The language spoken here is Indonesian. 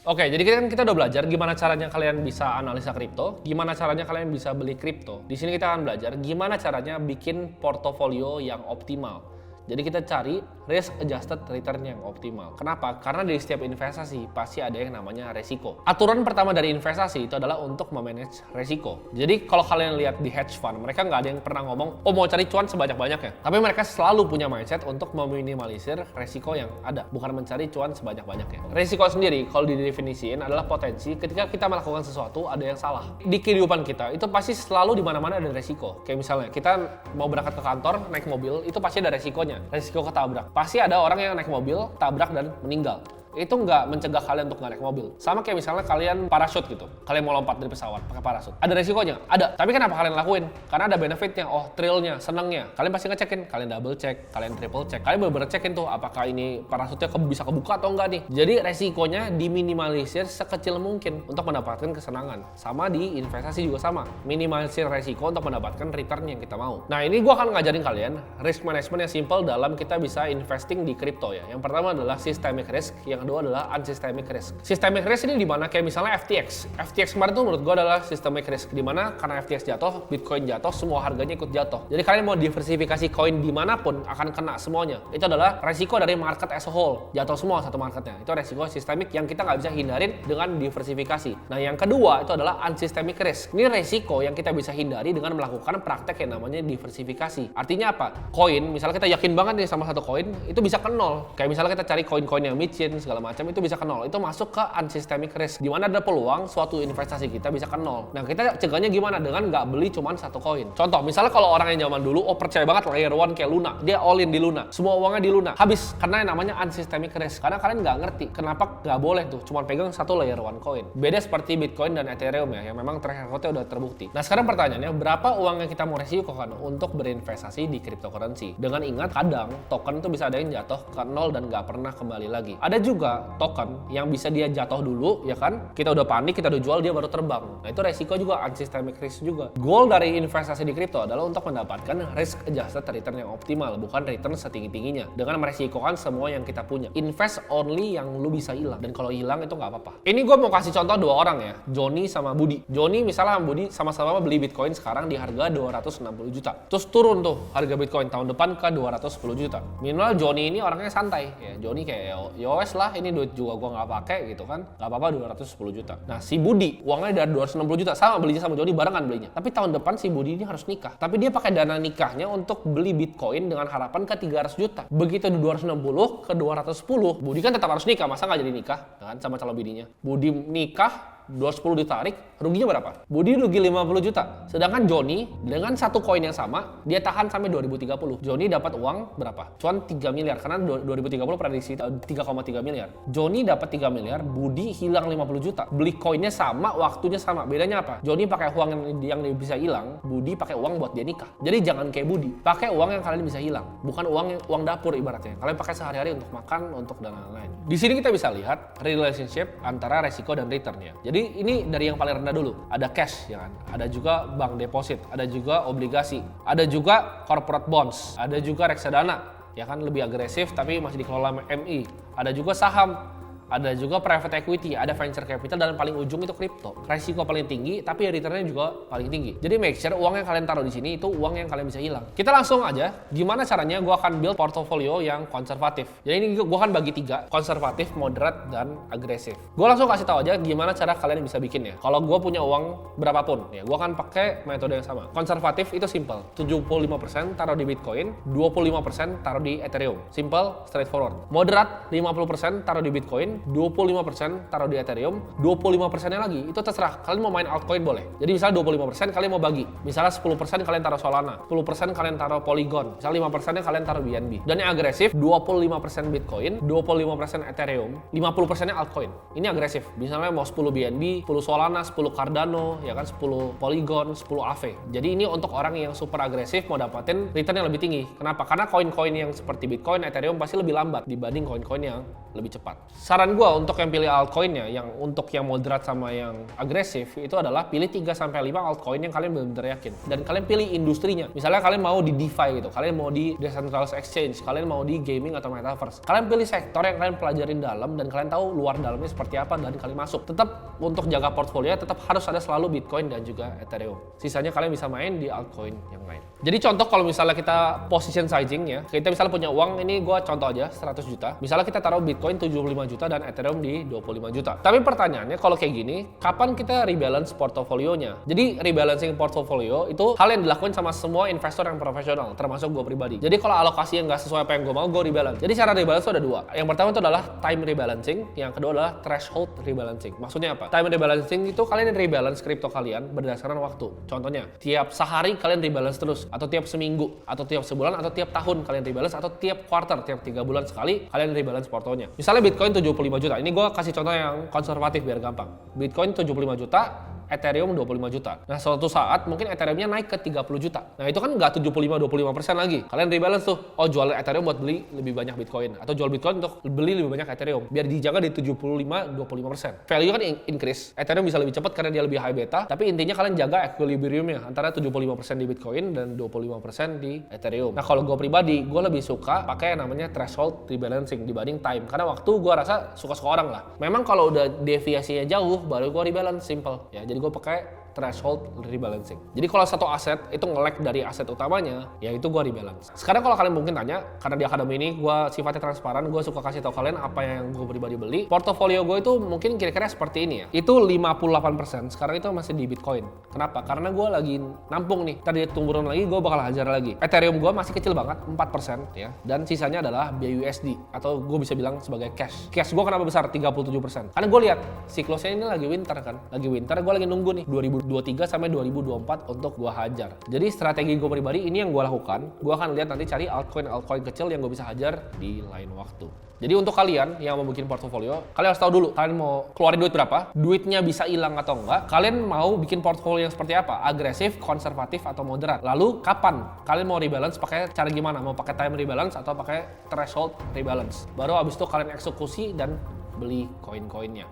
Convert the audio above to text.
Oke, jadi kan kita udah belajar gimana caranya kalian bisa analisa kripto, gimana caranya kalian bisa beli kripto. Di sini kita akan belajar gimana caranya bikin portofolio yang optimal. Jadi kita cari risk adjusted return yang optimal. Kenapa? Karena di setiap investasi pasti ada yang namanya resiko. Aturan pertama dari investasi itu adalah untuk memanage resiko. Jadi kalau kalian lihat di hedge fund, mereka nggak ada yang pernah ngomong, oh mau cari cuan sebanyak-banyaknya. Tapi mereka selalu punya mindset untuk meminimalisir resiko yang ada, bukan mencari cuan sebanyak-banyaknya. Resiko sendiri kalau didefinisikan adalah potensi ketika kita melakukan sesuatu ada yang salah. Di kehidupan kita itu pasti selalu di mana-mana ada resiko. Kayak misalnya kita mau berangkat ke kantor naik mobil, itu pasti ada resikonya. Resiko ketabrak. Pasti ada orang yang naik mobil, tabrak dan meninggal. Itu nggak mencegah kalian untuk nggak naik mobil. Sama kayak misalnya kalian parasut gitu. Kalian mau lompat dari pesawat pakai parasut. Ada resikonya? Ada. Tapi kenapa kalian lakuin? Karena ada benefitnya. Oh, thrillnya, senengnya. Kalian pasti ngecekin. Kalian double check, kalian triple check. Kalian bener-bener cekin tuh apakah ini parasutnya bisa kebuka atau enggak nih. Jadi resikonya diminimalisir sekecil mungkin untuk mendapatkan kesenangan. Sama di investasi juga sama. Minimalisir resiko untuk mendapatkan return yang kita mau. Nah, ini gua akan ngajarin kalian risk management yang simple dalam kita bisa investing di kripto ya. Yang pertama adalah systemic risk, yang kedua adalah unsystemic risk. Systemic risk ini dimana kayak misalnya FTX. FTX kemarin tuh menurut gue adalah systemic risk, dimana karena FTX jatuh, Bitcoin jatuh, semua harganya ikut jatuh. Jadi kalian mau diversifikasi koin dimanapun akan kena semuanya. Itu adalah resiko dari market as a whole. Jatuh semua satu marketnya. Itu resiko sistemik yang kita nggak bisa hindarin dengan diversifikasi. Nah yang kedua itu adalah unsystemic risk. Ini resiko yang kita bisa hindari dengan melakukan praktek yang namanya diversifikasi. Artinya apa? Koin, misalnya kita yakin banget nih sama satu koin, itu bisa ke nol. Kayak misalnya kita cari koin-koin yang micin segala macam, itu bisa ke nol. Itu masuk ke unsystemic risk, di mana ada peluang suatu investasi kita bisa ke nol. Nah kita cegahnya gimana? Dengan nggak beli cuma satu koin. Contoh, misalnya kalau orang yang zaman dulu, oh percaya banget layer 1 kayak Luna, dia all in di Luna, semua uangnya di Luna, habis karena yang namanya unsystemic risk. Karena kalian nggak ngerti kenapa nggak boleh tuh cuma pegang satu layer 1 coin. Beda seperti Bitcoin dan Ethereum ya, yang memang track recordnya udah terbukti. Nah sekarang pertanyaannya, berapa uang yang kita mau resikokan untuk berinvestasi di cryptocurrency? Dengan ingat, kadang token tuh bisa ada yang jatuh ke nol dan nggak pernah kembali lagi. Ada juga token yang bisa dia jatuh dulu, ya kan? Kita udah panik, kita udah jual, dia baru terbang. Nah itu resiko juga, unsystemic risk juga. Goal dari investasi di kripto adalah untuk mendapatkan risk adjusted return yang optimal, bukan return setinggi-tingginya. Dengan meresikokan semua yang kita punya. Invest only yang lu bisa hilang. Dan kalau hilang itu nggak apa-apa. Ini gue mau kasih contoh dua orang ya, Johnny sama Budi. Johnny misalnya sama Budi sama-sama beli Bitcoin sekarang di harga 260 juta. Terus turun tuh harga Bitcoin tahun depan ke 210 juta. Minimal Johnny ini orangnya santai. Ya, Johnny kayak yowes lah, ini duit juga gue nggak pakai gitu kan, nggak apa-apa 210 juta. Nah si Budi uangnya dari 260 juta, sama belinya sama Johnny, barengan belinya. Tapi tahun depan si Budi ini harus nikah, tapi dia pakai dana nikahnya untuk beli Bitcoin dengan harapan ke 300 juta. Begitu di 260 ke 210, Budi kan tetap harus nikah, masa nggak jadi nikah kan sama calon bininya. Budi nikah, 210 ditarik, ruginya berapa? Budi rugi 50 juta. Sedangkan Johnny dengan satu koin yang sama, dia tahan sampai 2030. Johnny dapat uang berapa? Cuan 3 miliar, karena 2030 prediksi 3,3 miliar. Johnny dapat 3 miliar, Budi hilang 50 juta. Beli koinnya sama, waktunya sama. Bedanya apa? Johnny pakai uang yang bisa hilang, Budi pakai uang buat dia nikah. Jadi jangan kayak Budi, pakai uang yang kalian bisa hilang, bukan uang dapur ibaratnya. Kalian pakai sehari-hari untuk makan, untuk dan lain-lain. Di sini kita bisa lihat relationship antara resiko dan returnnya. Jadi ini dari yang paling rendah dulu. Ada cash, ya kan? Ada juga bank deposit, ada juga obligasi, ada juga corporate bonds, ada juga reksadana, ya kan, lebih agresif tapi masih dikelola MI. Ada juga saham, ada juga private equity, ada venture capital, dan paling ujung itu kripto. Resiko paling tinggi, tapi returnnya juga paling tinggi. Jadi make sure uang yang kalian taruh di sini itu uang yang kalian bisa hilang. Kita langsung aja, gimana caranya gue akan build portfolio yang konservatif. Jadi ini gue akan bagi 3, konservatif, moderat, dan agresif. Gue langsung kasih tahu aja gimana cara kalian bisa bikinnya. Kalau gue punya uang berapapun, ya gue akan pakai metode yang sama. Konservatif itu simple, 75% taruh di Bitcoin, 25% taruh di Ethereum. Simple, straightforward. Moderat, 50% taruh di Bitcoin, 25% taruh di Ethereum, 25%-nya lagi itu terserah. Kalian mau main altcoin boleh. Jadi misalnya 25% kalian mau bagi. Misalnya 10% kalian taruh Solana, 10% kalian taruh Polygon, misalnya 5%-nya kalian taruh BNB. Dan yang agresif, 25% Bitcoin, 25% Ethereum, 50%-nya altcoin. Ini agresif. Misalnya mau 10 BNB, 10 Solana, 10 Cardano, ya kan, 10 Polygon, 10 Aave. Jadi ini untuk orang yang super agresif mau dapatin return yang lebih tinggi. Kenapa? Karena koin-koin yang seperti Bitcoin, Ethereum pasti lebih lambat dibanding koin-koin yang lebih cepat. Saran gue untuk yang pilih altcoinnya, yang untuk yang moderat sama yang agresif, itu adalah pilih 3-5 altcoin yang kalian benar-benar yakin. Dan kalian pilih industrinya. Misalnya kalian mau di DeFi gitu, kalian mau di decentralized exchange, kalian mau di gaming atau metaverse. Kalian pilih sektor yang kalian pelajarin dalam dan kalian tahu luar dalamnya seperti apa dan kalian masuk. Tetap untuk jaga portfolio tetap harus ada selalu Bitcoin dan juga Ethereum. Sisanya kalian bisa main di altcoin yang lain. Jadi contoh kalau misalnya kita position sizing ya, kita misalnya punya uang, ini gue contoh aja 100 juta. Misalnya kita taruh Bitcoin 75 juta dan Ethereum di 25 juta. Tapi pertanyaannya kalau kayak gini, kapan kita rebalance portofolionya? Jadi rebalancing portofolio itu hal yang dilakukan sama semua investor yang profesional, termasuk gue pribadi. Jadi kalau alokasi yang nggak sesuai apa yang gue mau, gue rebalance. Jadi cara rebalance itu ada dua. Yang pertama itu adalah time rebalancing, yang kedua adalah threshold rebalancing. Maksudnya apa? Time rebalancing itu kalian rebalance kripto kalian berdasarkan waktu. Contohnya, tiap sehari kalian rebalance terus, atau tiap seminggu, atau tiap sebulan, atau tiap tahun kalian rebalance, atau tiap quarter, tiap 3 bulan sekali kalian rebalance portonya. Misalnya Bitcoin 75 juta. Ini gue kasih contoh yang konservatif biar gampang. Bitcoin 75 juta, Ethereum 25 juta. Nah, suatu saat mungkin Ethereum-nya naik ke 30 juta. Nah, itu kan nggak 75-25% lagi. Kalian rebalance tuh, oh jual Ethereum buat beli lebih banyak Bitcoin. Atau jual Bitcoin untuk beli lebih banyak Ethereum. Biar dijaga di 75-25%. Value kan increase. Ethereum bisa lebih cepat karena dia lebih high beta. Tapi intinya kalian jaga equilibrium-nya antara 75% di Bitcoin dan 25% di Ethereum. Nah, kalau gue pribadi, gue lebih suka pakai yang namanya threshold rebalancing dibanding time. Karena waktu gue rasa suka-suka orang lah. Memang kalau udah deviasinya jauh, baru gue rebalance, simple. Ya, jadi gue pakai threshold rebalancing. Jadi kalau satu aset itu nge-lag dari aset utamanya, ya itu gue rebalance. Sekarang kalau kalian mungkin tanya, karena di akademi ini gue sifatnya transparan, gue suka kasih tahu kalian apa yang gue pribadi beli. Portofolio gue itu mungkin kira-kira seperti ini ya. Itu 58%, sekarang itu masih di Bitcoin. Kenapa? Karena gue lagi nampung nih. Tadi turun lagi, gue bakal hajar lagi. Ethereum gue masih kecil banget, 4% ya. Dan sisanya adalah BUSD, atau gue bisa bilang sebagai cash. Cash gue kenapa besar? 37%. Karena gue lihat siklusnya ini lagi winter kan. Lagi winter, gue lagi nunggu nih 2023 sampai 2024 untuk gua hajar. Jadi strategi gue pribadi ini yang gue lakukan. Gue akan lihat nanti cari altcoin kecil yang gue bisa hajar di lain waktu. Jadi untuk kalian yang mau bikin portofolio, kalian harus tahu dulu kalian mau keluarin duit berapa, duitnya bisa hilang atau enggak, kalian mau bikin portofolio yang seperti apa, agresif, konservatif, atau moderat. Lalu kapan kalian mau rebalance, pakai cara gimana, mau pakai time rebalance atau pakai threshold rebalance. Baru abis itu kalian eksekusi dan beli koin-koinnya.